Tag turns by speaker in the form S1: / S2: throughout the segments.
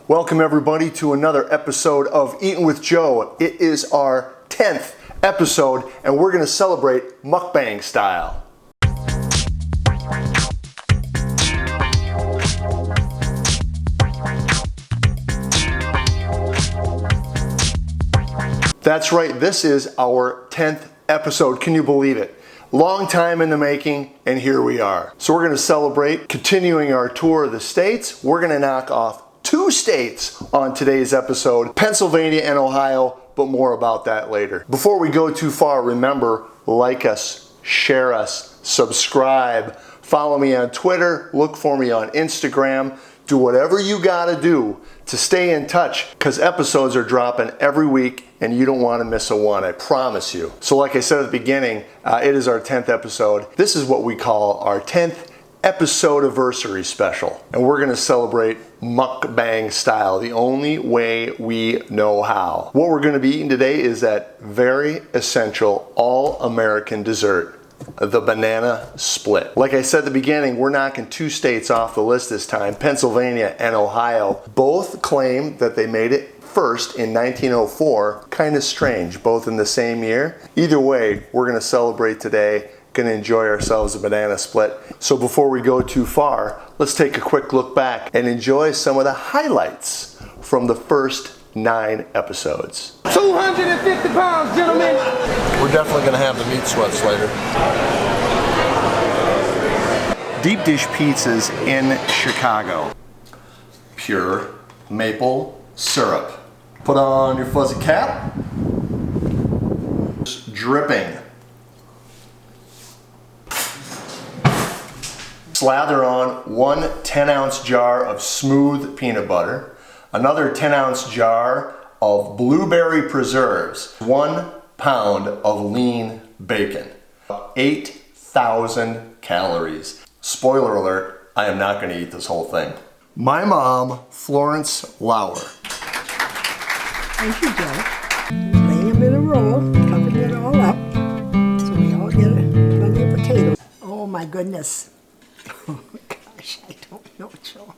S1: Welcome everybody to another episode of Eatin' with Joe. It is our 10th episode and we're gonna celebrate mukbang style. That's right, this is our 10th episode. Can you believe it? Long time in the making, and here we are. So we're gonna celebrate continuing our tour of the states. We're gonna knock off 2 states on today's episode, Pennsylvania and Ohio, but more about that later. Before we go too far, remember, like us, share us, subscribe, follow me on Twitter, look for me on Instagram, do whatever you gotta do to stay in touch, because episodes are dropping every week and you don't want to miss a one, I promise you. So like I said at the beginning, it is our 10th episode. This is what we call our 10th episode-iversary special. And we're gonna celebrate mukbang style, the only way we know how. What we're gonna be eating today is that very essential all-American dessert, the banana split. Like I said at the beginning, we're knocking 2 states off the list this time, Pennsylvania and Ohio. Both claim that they made it first in 1904. Kind of strange, both in the same year. Either way, we're gonna celebrate today, gonna enjoy ourselves a banana split. So before we go too far, let's take a quick look back and enjoy some of the highlights from the first 9 episodes.
S2: 250 pounds, gentlemen.
S1: We're definitely gonna have the meat sweats later. Deep dish pizzas in Chicago. Pure maple syrup. Put on your fuzzy cap. Just dripping. Slather on 1 10-ounce jar of smooth peanut butter, another 10-ounce jar of blueberry preserves, 1 pound of lean bacon, 8,000 calories. Spoiler alert, I am not going to eat this whole thing. My mom, Florence Lauer.
S3: Thank you, Joe. Lay them in a roll, covering it all up, so we all get plenty of potatoes. Oh my goodness. Oh gosh, I don't know, Joe.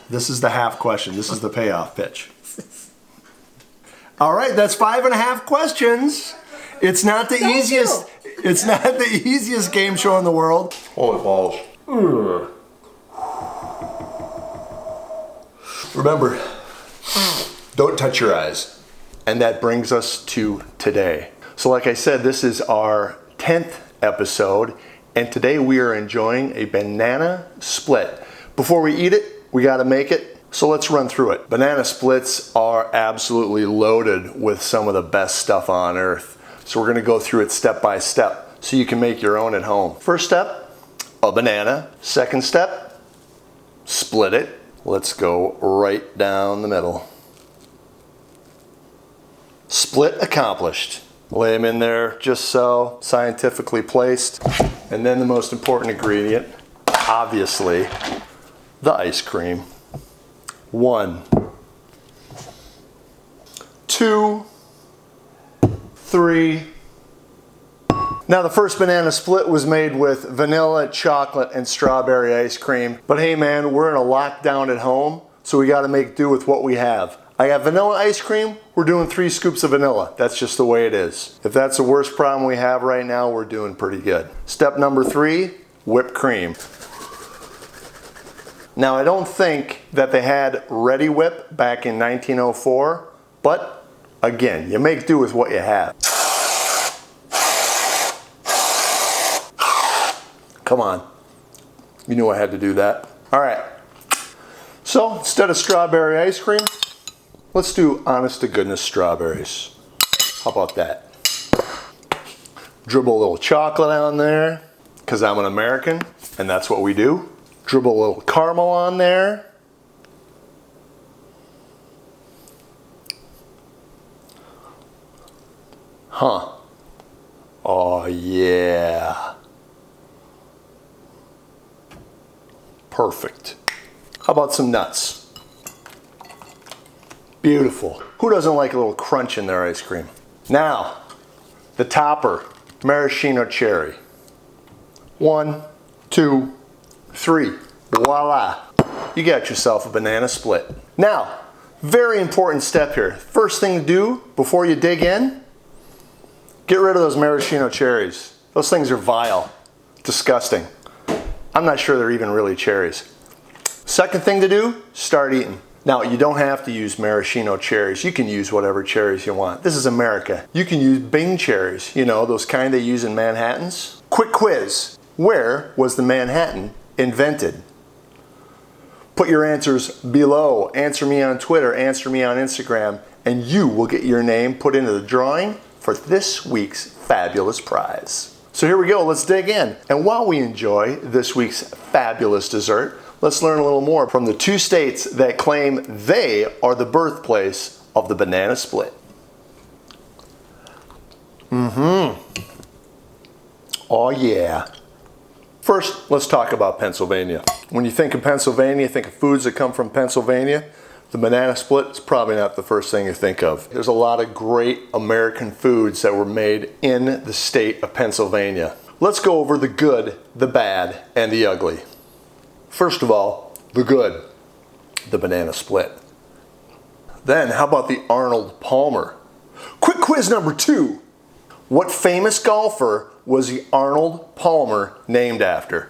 S1: This is the half question. This is the payoff pitch. All right, that's 5.5 questions. It's not the easiest. It's not the easiest game show in the world. Holy balls. Remember, don't touch your eyes. And that brings us to today. So like I said, this is our 10th episode, and today we are enjoying a banana split. Before we eat it, we gotta make it, so let's run through it. Banana splits are absolutely loaded with some of the best stuff on earth. So we're gonna go through it step by step so you can make your own at home. First step, a banana. Second step, split it. Let's go right down the middle. Split accomplished. Lay them in there just so, scientifically placed. And then the most important ingredient, obviously, the ice cream. 1, 2, 3. Now the first banana split was made with vanilla, chocolate, and strawberry ice cream. But hey man, we're in a lockdown at home, so we gotta make do with what we have. I got vanilla ice cream, we're doing 3 scoops of vanilla. That's just the way it is. If that's the worst problem we have right now, we're doing pretty good. Step number 3, whipped cream. Now I don't think that they had Ready Whip back in 1904, but again, you make do with what you have. Come on, you knew I had to do that. All right, so instead of strawberry ice cream, let's do honest to goodness strawberries. How about that? Dribble a little chocolate on there, because I'm an American, and that's what we do. Dribble a little caramel on there. Huh. Oh yeah. Perfect. How about some nuts? Beautiful. Who doesn't like a little crunch in their ice cream? Now, the topper, maraschino cherry. 1, 2, 3. Voila. You got yourself a banana split. Now, very important step here. First thing to do before you dig in, get rid of those maraschino cherries. Those things are vile, disgusting. I'm not sure they're even really cherries. Second thing to do, start eating. Now, you don't have to use maraschino cherries. You can use whatever cherries you want. This is America. You can use Bing cherries, you know, those kind they use in Manhattans. Quick quiz. Where was the Manhattan invented? Put your answers below. Answer me on Twitter, answer me on Instagram, and you will get your name put into the drawing for this week's fabulous prize. So here we go, let's dig in. And while we enjoy this week's fabulous dessert, let's learn a little more from the two states that claim they are the birthplace of the banana split. Oh yeah. First, let's talk about Pennsylvania. When you think of Pennsylvania, think of foods that come from Pennsylvania. The banana split is probably not the first thing you think of. There's a lot of great American foods that were made in the state of Pennsylvania. Let's go over the good, the bad, and the ugly. First of all, the good, the banana split. Then, how about the Arnold Palmer? Quick quiz number 2. What famous golfer was the Arnold Palmer named after?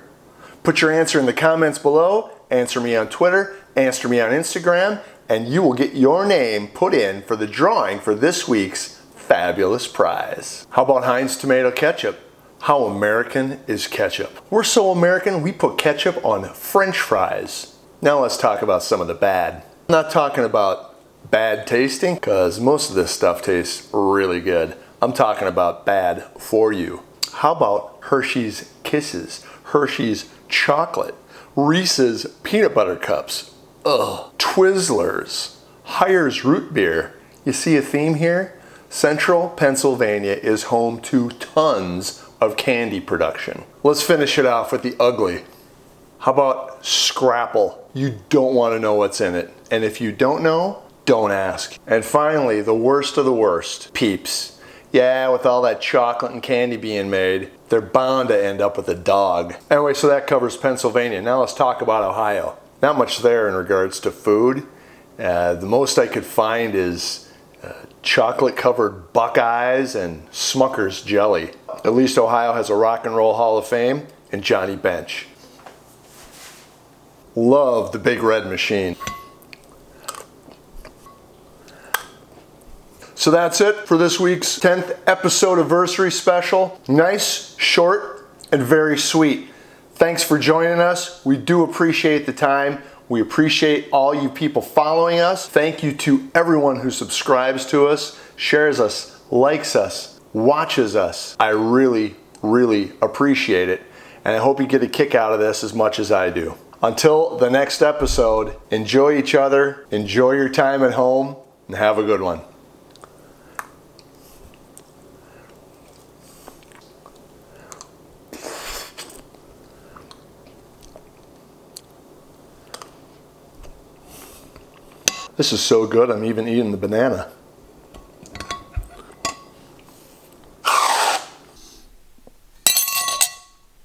S1: Put your answer in the comments below, answer me on Twitter, answer me on Instagram, and you will get your name put in for the drawing for this week's fabulous prize. How about Heinz tomato ketchup? How American is ketchup? We're so American, we put ketchup on French fries. Now let's talk about some of the bad. I'm not talking about bad tasting, because most of this stuff tastes really good. I'm talking about bad for you. How about Hershey's Kisses, Hershey's chocolate, Reese's peanut butter cups, Twizzlers, Hires root beer. You see a theme here? Central Pennsylvania is home to tons of candy production. Let's finish it off with the ugly. How about Scrapple? You don't want to know what's in it. And if you don't know, don't ask. And finally, the worst of the worst, Peeps. Yeah, with all that chocolate and candy being made, they're bound to end up with a dog. Anyway, so that covers Pennsylvania. Now let's talk about Ohio. Not much there in regards to food. The most I could find is chocolate-covered Buckeyes and Smucker's jelly. At least Ohio has a Rock and Roll Hall of Fame and Johnny Bench. Love the Big Red Machine. So that's it for this week's 10th episode anniversary special. Nice, short, and very sweet. Thanks for joining us. We do appreciate the time. We appreciate all you people following us. Thank you to everyone who subscribes to us, shares us, likes us, watches us. I really, really appreciate it. And I hope you get a kick out of this as much as I do. Until the next episode, enjoy each other, enjoy your time at home, and have a good one. This is so good, I'm even eating the banana.